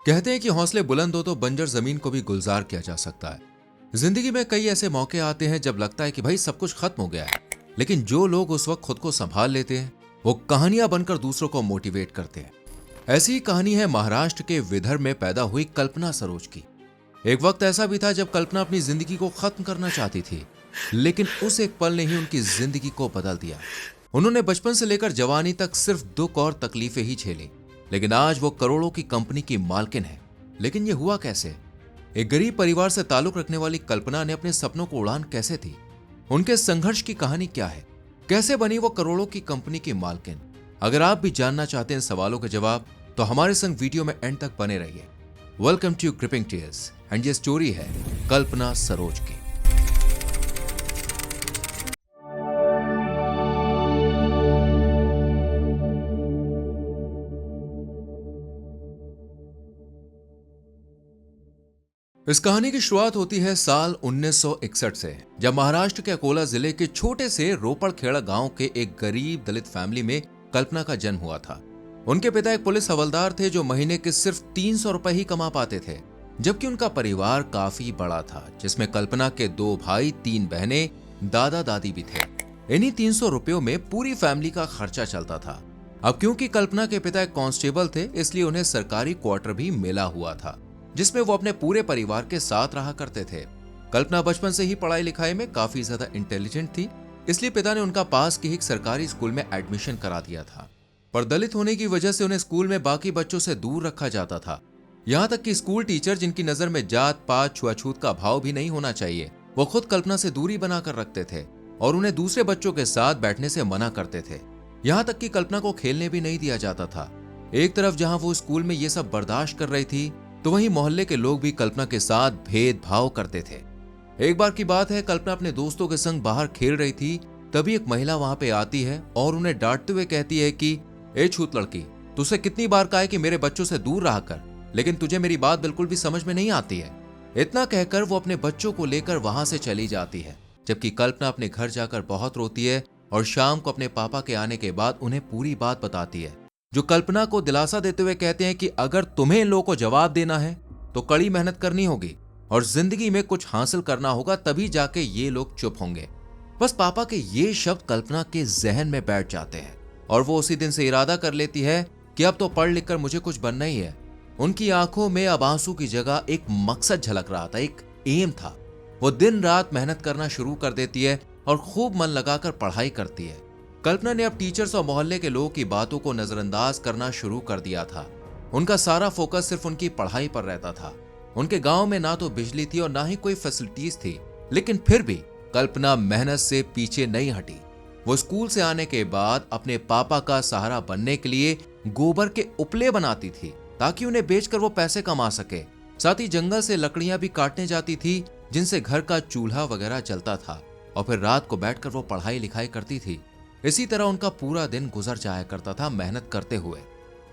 कहते हैं कि हौसले बुलंद हो तो बंजर जमीन को भी गुलजार किया जा सकता है। जिंदगी में कई ऐसे मौके आते हैं जब लगता है कि भाई सब कुछ खत्म हो गया है, लेकिन जो लोग उस वक्त खुद को संभाल लेते हैं वो कहानियां बनकर दूसरों को मोटिवेट करते हैं। ऐसी ही कहानी है महाराष्ट्र के विदर्भ में पैदा हुई कल्पना सरोज की। एक वक्त ऐसा भी था जब कल्पना अपनी जिंदगी को खत्म करना चाहती थी, लेकिन उस एक पल ने ही उनकी जिंदगी को बदल दिया। उन्होंने बचपन से लेकर जवानी तक सिर्फ दुख और तकलीफें ही झेली, लेकिन आज वो करोड़ों की कंपनी की मालकिन है। लेकिन ये हुआ कैसे? एक गरीब परिवार से ताल्लुक रखने वाली कल्पना ने अपने सपनों को उड़ान कैसे दी? उनके संघर्ष की कहानी क्या है? कैसे बनी वो करोड़ों की कंपनी की मालकिन? अगर आप भी जानना चाहते हैं सवालों के जवाब, तो हमारे संग वीडियो में एंड तक बने रहिए। Welcome to gripping tears and ये स्टोरी है कल्पना सरोज की। इस कहानी की शुरुआत होती है साल 1961 से, जब महाराष्ट्र के अकोला जिले के छोटे से रोपड़खेड़ा गांव के एक गरीब दलित फैमिली में कल्पना का जन्म हुआ था। उनके पिता एक पुलिस हवलदार थे जो महीने के सिर्फ 300 रुपए ही कमा पाते थे, जबकि उनका परिवार काफी बड़ा था, जिसमें कल्पना के 2 भाई 3 बहनें, दादा दादी भी थे। इन्हीं 300 रुपयों में पूरी फैमिली का खर्चा चलता था। अब क्योंकि कल्पना के पिता एक कांस्टेबल थे, इसलिए उन्हें सरकारी क्वार्टर भी मिला हुआ था, जिसमें वो अपने पूरे परिवार के साथ रहा करते थे। कल्पना बचपन से ही पढ़ाई लिखाई में काफी ज्यादा इंटेलिजेंट थी, इसलिए पिता ने उनका पास के ही एक सरकारी स्कूल में एडमिशन करा दिया था। पर दलित होने की वजह से उन्हें स्कूल में बाकी बच्चों से दूर रखा जाता था। यहाँ तक कि स्कूल टीचर, जिनकी नजर में जात पात छुआछूत का भाव भी नहीं होना चाहिए, वो खुद कल्पना से दूरी बनाकर रखते थे और उन्हें दूसरे बच्चों के साथ बैठने से मना करते थे। यहाँ तक कि कल्पना को खेलने भी नहीं दिया जाता था। एक तरफ जहाँ वो स्कूल में ये सब बर्दाश्त कर रही थी, तो वहीं मोहल्ले के लोग भी कल्पना के साथ भेदभाव करते थे। एक बार की बात है, कल्पना अपने दोस्तों के संग बाहर खेल रही थी, तभी एक महिला वहां पे आती है और उन्हें डांटते हुए कहती है कि ए छूत लड़की, तुझसे कितनी बार कहा है कि मेरे बच्चों से दूर रहा कर, लेकिन तुझे मेरी बात बिल्कुल भी समझ में नहीं आती है। इतना कहकर वो अपने बच्चों को लेकर वहां से चली जाती है, जबकि कल्पना अपने घर जाकर बहुत रोती है और शाम को अपने पापा के आने के बाद उन्हें पूरी बात बताती है, जो कल्पना को दिलासा देते हुए कहते हैं कि अगर तुम्हें इन लोगों को जवाब देना है तो कड़ी मेहनत करनी होगी और जिंदगी में कुछ हासिल करना होगा, तभी जाके ये लोग चुप होंगे। बस पापा के ये शब्द कल्पना के जहन में बैठ जाते हैं और वो उसी दिन से इरादा कर लेती है कि अब तो पढ़ लिख कर मुझे कुछ बनना ही है। उनकी आंखों में अब आंसू की जगह एक मकसद झलक रहा था, एक एम था। वो दिन रात मेहनत करना शुरू कर देती है और खूब मन लगाकर पढ़ाई करती है। कल्पना ने अब टीचर्स और मोहल्ले के लोगों की बातों को नजरअंदाज करना शुरू कर दिया था। उनका सारा फोकस सिर्फ उनकी पढ़ाई पर रहता था। उनके गांव में ना तो बिजली थी और ना ही कोई फैसिलिटीज थी, लेकिन फिर भी कल्पना मेहनत से पीछे नहीं हटी। वो स्कूल से आने के बाद अपने पापा का सहारा बनने के लिए गोबर के उपले बनाती थी, ताकि उन्हें बेचकर वो पैसे कमा सके। साथ ही जंगल से लकड़ियां भी काटने जाती थी, जिनसे घर का चूल्हा वगैरह जलता था, और फिर रात को बैठकर वो पढ़ाई लिखाई करती थी। इसी तरह उनका पूरा दिन गुजर जाया करता था मेहनत करते हुए।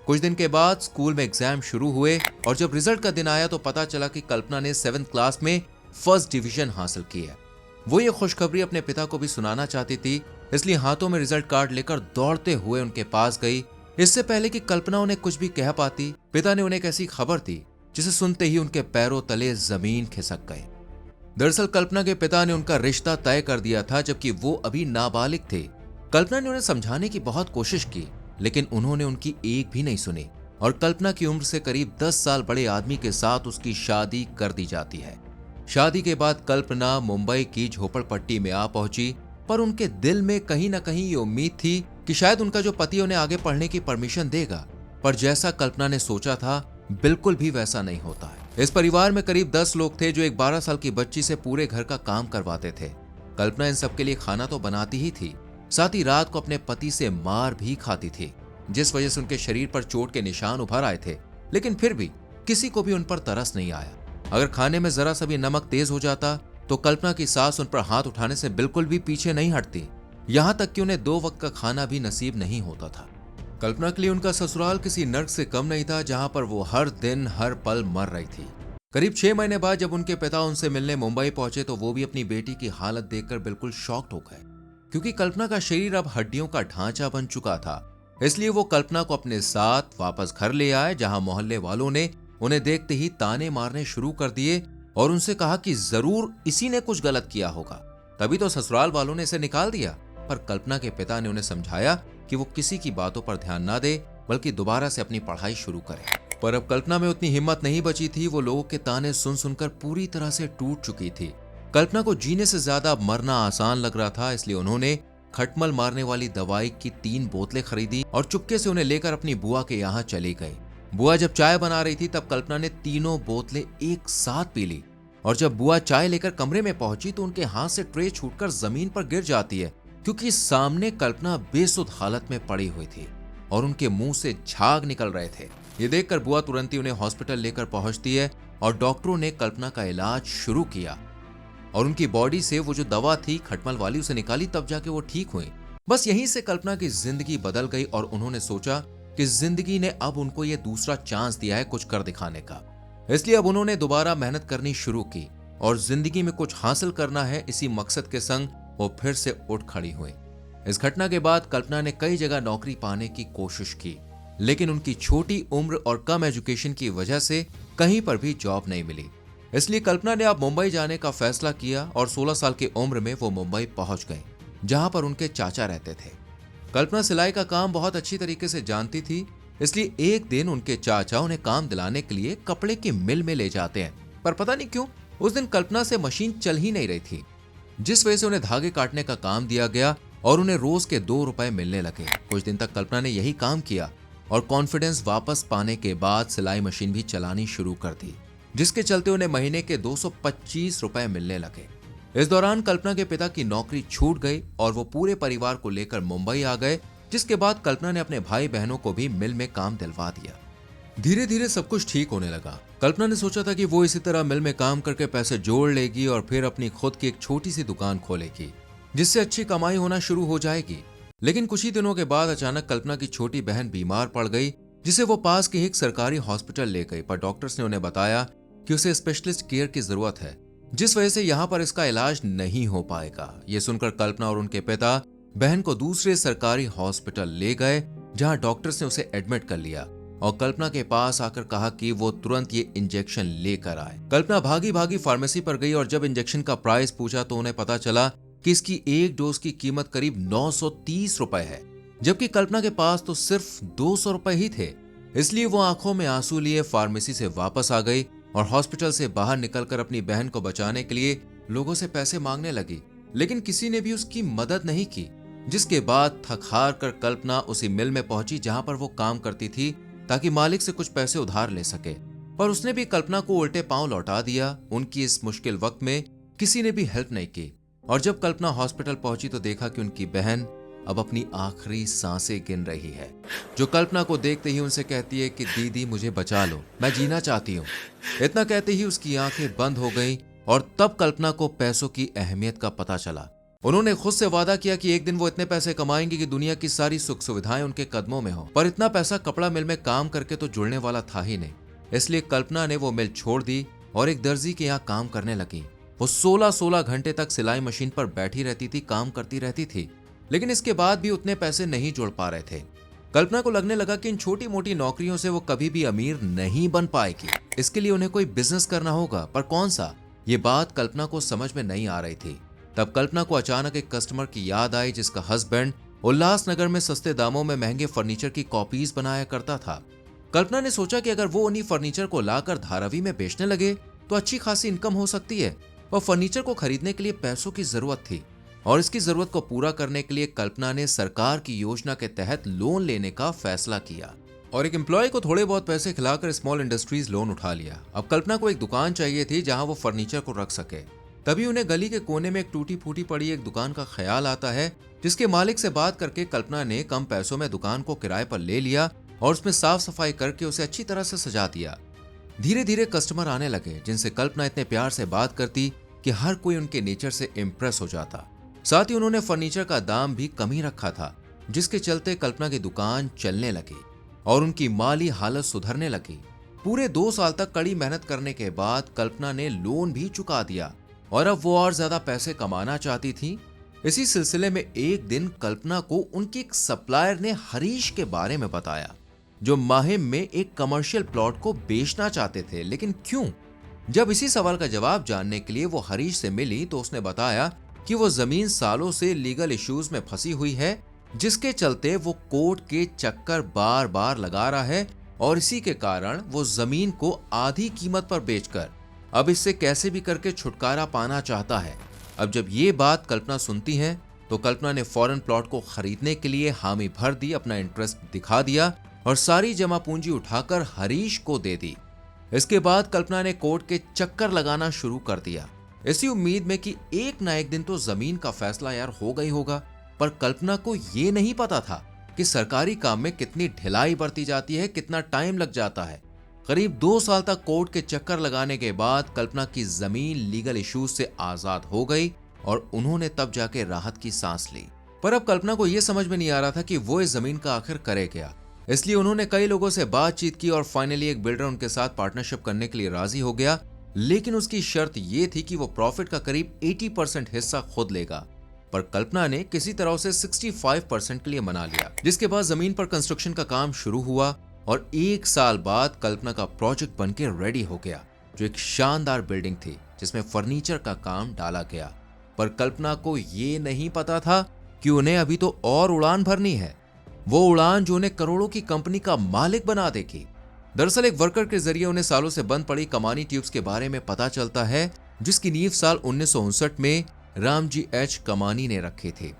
कुछ दिन के बाद स्कूल में एग्जाम शुरू हुए और जब रिजल्ट का दिन आया तो पता चला कि कल्पना ने 7th क्लास में फर्स्ट डिवीजन हासिल की है। वो ये खुशखबरी अपने पिता को भी सुनाना चाहती थी, इसलिए हाथों में रिजल्ट कार्ड लेकर दौड़ते हुए उनके पास गई। इससे पहले कि कल्पना उन्हें कुछ भी कह पाती, पिता ने उन्हें एक ऐसी खबर दी जिसे सुनते ही उनके पैरों तले जमीन खिसक गई। दरअसल कल्पना के पिता ने उनका रिश्ता तय कर दिया था, जबकि वो अभी नाबालिग थे। कल्पना ने उन्हें समझाने की बहुत कोशिश की, लेकिन उन्होंने उनकी एक भी नहीं सुनी और कल्पना की उम्र से करीब 10 साल बड़े आदमी के साथ उसकी शादी कर दी जाती है। शादी के बाद कल्पना मुंबई की झोपड़पट्टी में आ पहुंची, पर उनके दिल में कहीं ना कहीं ये उम्मीद थी कि शायद उनका जो पति उन्हें आगे पढ़ने की परमिशन देगा। पर जैसा कल्पना ने सोचा था, बिल्कुल भी वैसा नहीं होता है। इस परिवार में करीब 10 लोग थे जो एक 12 साल की बच्ची से पूरे घर का काम करवाते थे। कल्पना इन सबके लिए खाना तो बनाती ही थी, साथ ही रात को अपने पति से मार भी खाती थी, जिस वजह से उनके शरीर पर चोट के निशान उभर आए थे। लेकिन फिर भी किसी को भी उन पर तरस नहीं आया। अगर खाने में जरा सा भी नमक तेज हो जाता तो कल्पना की सास उन पर हाथ उठाने से बिल्कुल भी पीछे नहीं हटती। यहाँ तक कि उन्हें 2 वक्त का खाना भी नसीब नहीं होता था। कल्पना के लिए उनका ससुराल किसी नर्क से कम नहीं था, जहां पर वो हर दिन हर पल मर रही थी। करीब 6 महीने बाद जब उनके पिता उनसे मिलने मुंबई पहुंचे तो वो भी अपनी बेटी की हालत देखकर बिल्कुल शॉक्ड हो गए, क्योंकि कल्पना का शरीर अब हड्डियों का ढांचा बन चुका था। इसलिए वो कल्पना को अपने साथ वापस घर ले आए, जहां मोहल्ले वालों ने उन्हें देखते ही ताने मारने शुरू कर दिए और उनसे कहा कि जरूर इसी ने कुछ गलत किया होगा, तभी तो ससुराल वालों ने इसे निकाल दिया। पर कल्पना के पिता ने उन्हें समझाया कि वो किसी की बातों पर ध्यान ना दे, बल्कि दोबारा से अपनी पढ़ाई शुरू करे। पर अब कल्पना में उतनी हिम्मत नहीं बची थी। वो लोगों के ताने सुन सुनकर पूरी तरह से टूट चुकी थी। कल्पना को जीने से ज्यादा मरना आसान लग रहा था, इसलिए उन्होंने खटमल मारने वाली दवाई की 3 बोतलें खरीदी और चुपके से उन्हें लेकर अपनी बुआ के यहाँ चली गई। बुआ जब चाय बना रही थी तब कल्पना ने तीनों बोतलें एक साथ पी ली और जब बुआ चाय लेकर कमरे में पहुंची तो उनके हाथ से ट्रे छूटकर जमीन पर गिर जाती है, क्योंकि सामने कल्पना बेसुध हालत में पड़ी हुई थी और उनके मुंह से झाग निकल रहे थे। ये देखकर बुआ तुरंत ही उन्हें हॉस्पिटल लेकर पहुंचती है और डॉक्टरों ने कल्पना का इलाज शुरू किया और उनकी बॉडी से वो जो दवा थी खटमल वाली उसे निकाली, तब जाके वो ठीक हुई। बस यहीं से कल्पना की जिंदगी बदल गई और उन्होंने सोचा कि जिंदगी ने अब उनको ये दूसरा चांस दिया है कुछ कर दिखाने का। इसलिए अब उन्होंने दोबारा मेहनत करनी शुरू की और जिंदगी में कुछ हासिल करना है, इसी मकसद के संग वो फिर से उठ खड़ी हुई। इस घटना के बाद कल्पना ने कई जगह नौकरी पाने की कोशिश की, लेकिन उनकी छोटी उम्र और कम एजुकेशन की वजह से कहीं पर भी जॉब नहीं मिली। इसलिए कल्पना ने अब मुंबई जाने का फैसला किया और 16 साल की उम्र में वो मुंबई पहुंच गई, जहां पर उनके चाचा रहते थे। कल्पना सिलाई का काम बहुत अच्छी तरीके से जानती थी, इसलिए एक दिन उनके चाचा उन्हें काम दिलाने के लिए कपड़े की मिल में ले जाते हैं। पर पता नहीं क्यों उस दिन कल्पना से मशीन चल ही नहीं रही थी, जिस वजह से उन्हें धागे काटने का काम दिया गया और उन्हें रोज के 2 रुपए मिलने लगे। कुछ दिन तक कल्पना ने यही काम किया और कॉन्फिडेंस वापस पाने के बाद सिलाई मशीन भी चलानी शुरू कर दी, जिसके चलते उन्हें महीने के 225 रुपए मिलने लगे। इस दौरान कल्पना के पिता की नौकरी छूट गई और वो पूरे परिवार को लेकर मुंबई आ गए, जिसके बाद कल्पना ने अपने भाई बहनों को भी मिल में काम दिलवा दिया। धीरे धीरे सब कुछ ठीक होने लगा। कल्पना ने सोचा था कि वो इसी तरह मिल में काम करके पैसे जोड़ लेगी और फिर अपनी खुद की एक छोटी सी दुकान खोलेगी, जिससे अच्छी कमाई होना शुरू हो जाएगी। लेकिन कुछ ही दिनों के बाद अचानक कल्पना की छोटी बहन बीमार पड़ गई, जिसे वो पास के एक सरकारी हॉस्पिटल ले गई। पर डॉक्टर्स ने उन्हें बताया कि उसे स्पेशलिस्ट केयर की जरूरत है, जिस वजह से यहाँ पर इसका इलाज नहीं हो पाएगा। ये सुनकर कल्पना और उनके पिता बहन को दूसरे सरकारी हॉस्पिटल ले गए, जहाँ डॉक्टर्स ने उसे एडमिट कर लिया और कल्पना के पास आकर कहा कि वो तुरंत ये इंजेक्शन लेकर आए। कल्पना भागी भागी फार्मेसी पर गई और जब इंजेक्शन का प्राइस पूछा तो उन्हें पता चला कि इसकी एक डोज की कीमत करीब 930 रुपए है, जबकि कल्पना के पास तो सिर्फ 200 रुपए ही थे। इसलिए वो आंखों में आंसू लिए फार्मेसी से वापस आ गई और हॉस्पिटल से बाहर निकलकर अपनी बहन को बचाने के लिए लोगों से पैसे मांगने लगी, लेकिन किसी ने भी उसकी मदद नहीं की। जिसके बाद थक हार कर कल्पना उसी मिल में पहुंची जहां पर वो काम करती थी, ताकि मालिक से कुछ पैसे उधार ले सके। पर उसने भी कल्पना को उल्टे पांव लौटा दिया। उनकी इस मुश्किल वक्त में किसी ने भी हेल्प नहीं की और जब कल्पना हॉस्पिटल पहुंची तो देखा कि उनकी बहन अब अपनी आखिरी सांसें गिन रही है, जो कल्पना को देखते ही उनसे कहती है कि दीदी मुझे बचा लो, मैं जीना चाहती हूँ। इतना कहते ही उसकी आंखें बंद हो गईं और तब कल्पना को पैसों की अहमियत का पता चला। उन्होंने खुद से वादा किया कि एक दिन वो इतने पैसे कमाएंगे कि दुनिया की सारी सुख सुविधाएं उनके कदमों में हो। पर इतना पैसा कपड़ा मिल में काम करके तो जुड़ने वाला था ही नहीं। इसलिए कल्पना ने वो मिल छोड़ दी और एक दर्जी के यहाँ काम करने लगी। वो 16-16 घंटे तक सिलाई मशीन पर बैठी रहती थी, काम करती रहती थी, लेकिन इसके बाद भी उतने पैसे नहीं जोड़ पा रहे थे। कल्पना को लगने लगा कि इन छोटी मोटी नौकरियों से वो कभी भी अमीर नहीं बन पाएगी। इसके लिए उन्हें कोई बिजनेस करना होगा, पर कौन सा, ये बात कल्पना को समझ में नहीं आ रही थी। तब कल्पना को अचानक एक कस्टमर की याद आई, जिसका हस्बैंड उल्लासनगर में सस्ते दामों में महंगे फर्नीचर की कॉपीज बनाया करता था। कल्पना ने सोचा कि अगर वो उन्हीं फर्नीचर को लाकर धारावी में बेचने लगे तो अच्छी खासी इनकम हो सकती है। और फर्नीचर को खरीदने के लिए पैसों की जरूरत थी और इसकी जरूरत को पूरा करने के लिए कल्पना ने सरकार की योजना के तहत लोन लेने का फैसला किया और एक एम्प्लॉय को थोड़े बहुत पैसे खिलाकर स्मॉल इंडस्ट्रीज लोन उठा लिया। अब कल्पना को एक दुकान चाहिए थी जहां वो फर्नीचर को रख सके। तभी उन्हें गली के कोने में एक टूटी फूटी पड़ी एक दुकान का ख्याल आता है, जिसके मालिक से बात करके कल्पना ने कम पैसों में दुकान को किराए पर ले लिया और उसमें साफ सफाई करके उसे अच्छी तरह से सजा दिया। धीरे धीरे कस्टमर आने लगे, जिनसे कल्पना इतने प्यार से बात करती कि हर कोई उनके नेचर से इम्प्रेस हो जाता। साथ ही उन्होंने फर्नीचर का दाम भी कम ही रखा था, जिसके चलते कल्पना की दुकान चलने लगी और उनकी माली हालत सुधरने लगी। पूरे 2 साल तक कड़ी मेहनत करने के बाद कल्पना ने लोन भी चुका दिया और अब वो और ज्यादा पैसे कमाना चाहती थी। इसी सिलसिले में एक दिन कल्पना को उनकी एक सप्लायर ने हरीश के बारे में बताया। जो माहिम में एक कमर्शियल प्लॉट को बेचना चाहते थे, लेकिन क्यों? जब इसी सवाल का जवाब जानने के लिए वो हरीश से मिली तो उसने बताया कि वो जमीन सालों से लीगल इश्यूज में फंसी हुई है, जिसके चलते वो कोर्ट के चक्कर बार बार लगा रहा है और इसी के कारण वो जमीन को आधी कीमत पर बेचकर अब इससे कैसे भी करके छुटकारा पाना चाहता है। अब जब ये बात कल्पना सुनती है तो कल्पना ने फौरन प्लॉट को खरीदने के लिए हामी भर दी, अपना इंटरेस्ट दिखा दिया और सारी जमा पूंजी उठाकर हरीश को दे दी। इसके बाद कल्पना ने कोर्ट के चक्कर लगाना शुरू कर दिया, इसी उम्मीद में कि एक ना एक दिन तो जमीन का फैसला यार हो गई होगा। पर कल्पना को ये नहीं पता था कि सरकारी काम में कितनी ढिलाई बरती जाती है, कितना टाइम लग जाता है। करीब 2 साल तक कोर्ट के चक्कर लगाने के बाद कल्पना की जमीन लीगल इश्यूज से आजाद हो गई और उन्होंने तब जाके राहत की सांस ली। पर अब कल्पना को यह समझ में नहीं आ रहा था कि वो इस जमीन का आखिर करे क्या। इसलिए उन्होंने कई लोगों से बातचीत की और फाइनली एक बिल्डर उनके साथ पार्टनरशिप करने के लिए राजी हो गया, लेकिन उसकी शर्त यह थी कि वो प्रॉफिट का करीब 80% हिस्सा खुद लेगा। पर कल्पना ने किसी तरह से 65% के लिए मना लिया, जिसके बाद जमीन पर कंस्ट्रक्शन का काम शुरू हुआ और 1 साल बाद कल्पना का प्रोजेक्ट बनके रेडी हो गया, जो एक शानदार बिल्डिंग थी जिसमें फर्नीचर का काम डाला गया। पर कल्पना को ये नहीं पता था कि उन्हें अभी तो और उड़ान भरनी है, वो उड़ान जो उन्हें करोड़ों की कंपनी का मालिक बना देगी। दरअसल एक वर्कर के जरिए उन्हें सालों से बंद पड़ी कमानी ट्यूब्स के बारे में पता चलता है, जिसकी नींव साल 1959 में रामजी एच कमानी ने रखी थी,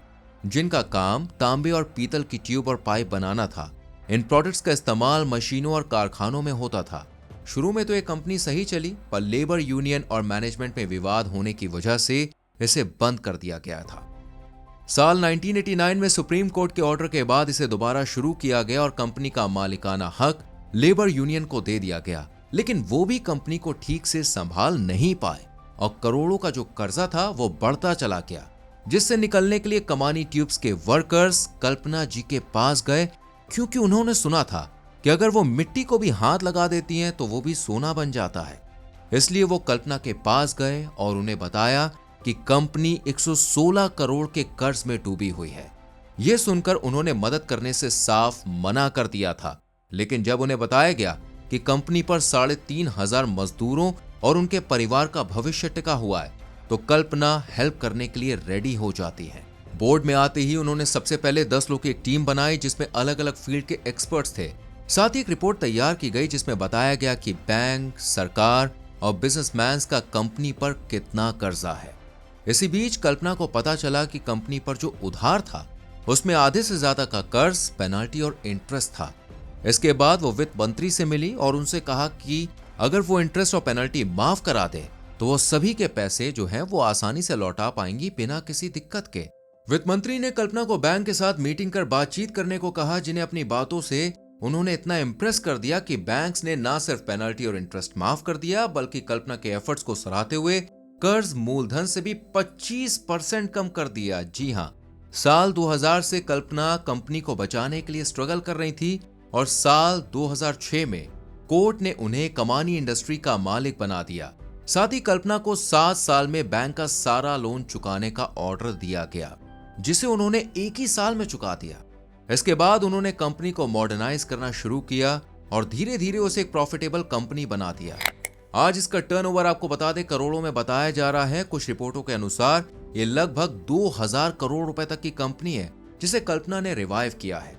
जिनका काम तांबे और पीतल की ट्यूब और पाइप बनाना था। इन प्रोडक्ट्स का इस्तेमाल मशीनों और कारखानों में होता था। शुरू में तो ये कंपनी सही चली, पर लेबर यूनियन और मैनेजमेंट में विवाद होने की वजह से इसे बंद कर दिया गया था। साल 1989 में सुप्रीम कोर्ट के ऑर्डर के बाद इसे दोबारा शुरू किया गया और कंपनी का मालिकाना हक लेबर यूनियन को दे दिया गया, लेकिन वो भी कंपनी को ठीक से संभाल नहीं पाए और करोड़ों का जो कर्जा था वो बढ़ता चला गया, जिससे निकलने के लिए कमानी ट्यूब्स के वर्कर्स कल्पना जी के पास गए, क्योंकि उन्होंने सुना था कि अगर वो मिट्टी को भी हाथ लगा देती हैं तो वो भी सोना बन जाता है। इसलिए वो कल्पना के पास गए और उन्हें बताया कि कंपनी 116 करोड़ के कर्ज में डूबी हुई है। यह सुनकर उन्होंने मदद करने से साफ मना कर दिया था, लेकिन जब उन्हें बताया गया कि कंपनी पर 3,500 मजदूरों और उनके परिवार का भविष्य टिका हुआ है, तो कल्पना हेल्प करने के लिए रेडी हो जाती है। बोर्ड में आते ही उन्होंने सबसे पहले 10 लोग की एक टीम बनाई, जिसमें अलग अलग फील्ड के एक्सपर्ट्स थे। साथ ही एक रिपोर्ट तैयार की गई जिसमें बताया गया कि बैंक, सरकार और बिजनेसमैन का कंपनी पर कितना कर्जा है। इसी बीच कल्पना को पता चला कि कंपनी पर जो उधार था उसमें आधे से ज्यादा का कर्ज, पेनाल्टी और इंटरेस्ट था। इसके बाद वो वित्त मंत्री से मिली और उनसे कहा कि अगर वो इंटरेस्ट और पेनल्टी माफ करा दे तो वो सभी के पैसे जो हैं वो आसानी से लौटा पाएंगी बिना किसी दिक्कत के। वित्त मंत्री ने कल्पना को बैंक के साथ मीटिंग कर बातचीत करने को कहा, जिन्हें अपनी बातों से उन्होंने इतना इम्प्रेस कर दिया कि बैंक्स ने ना सिर्फ पेनल्टी और इंटरेस्ट माफ कर दिया, बल्कि कल्पना के एफर्ट्स को सराहते हुए कर्ज मूलधन से भी 25% कम कर दिया। जी हाँ, साल 2000 से कल्पना कंपनी को बचाने के लिए स्ट्रगल कर रही थी और साल 2006 में कोर्ट ने उन्हें कमानी इंडस्ट्री का मालिक बना दिया। साथ ही कल्पना को 7 साल में बैंक का सारा लोन चुकाने का ऑर्डर दिया गया, जिसे उन्होंने 1 ही साल में चुका दिया। इसके बाद उन्होंने कंपनी को मॉडर्नाइज करना शुरू किया और धीरे धीरे उसे एक प्रॉफिटेबल कंपनी बना दिया। आज इसका टर्नओवर आपको बता दें करोड़ों में बताया जा रहा है। कुछ रिपोर्टों के अनुसार ये लगभग 2000 करोड़ रुपए तक की कंपनी है, जिसे कल्पना ने रिवाइव किया है।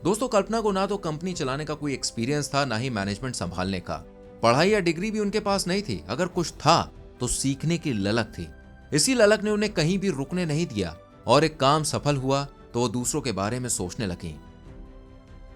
दोस्तों, कल्पना को ना तो कंपनी चलाने का कोई एक्सपीरियंस था, ना ही मैनेजमेंट संभालने का। पढ़ाई या डिग्री भी उनके पास नहीं थी। अगर कुछ था तो सीखने की ललक थी। इसी ललक ने उन्हें कहीं भी रुकने नहीं दिया और एक काम सफल हुआ तो वो दूसरों के बारे में सोचने लगी।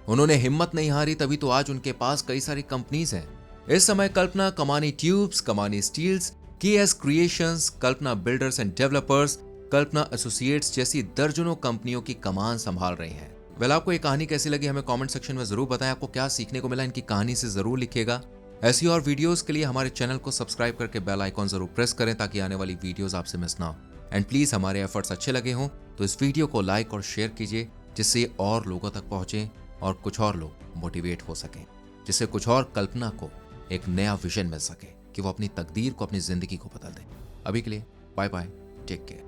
उन्होंने हिम्मत नहीं हारी, तभी तो आज उनके पास कई सारी कंपनीज हैं। इस समय कल्पना Kamani tubes, Kamani steels, KS creations, Kalpana builders and developers, Kalpana associates जैसी दर्जनों कंपनियों की कमान संभाल रही हैं। वेल, आपको ये कहानी कैसी लगी हमें कमेंट सेक्शन में जरूर बताएं। आपको क्या सीखने को मिला इनकी कहानी से जरूर लिखिएगा। ऐसी और वीडियोस के लिए हमारे चैनल को सब्सक्राइब करके बेल आइकॉन जरूर प्रेस करें ताकि आने वाली वीडियोस आपसे मिस ना हो। एंड प्लीज हमारे एफर्ट्स अच्छे लगे हों तो इस वीडियो को लाइक और शेयर कीजिए, जिससे और लोगों तक पहुंचे और कुछ और लोग मोटिवेट हो सकें, जिससे कुछ और कल्पना को एक नया विजन मिल सके कि वो अपनी तकदीर को, अपनी जिंदगी को बदल दें। अभी के लिए बाय बाय, टेक केयर।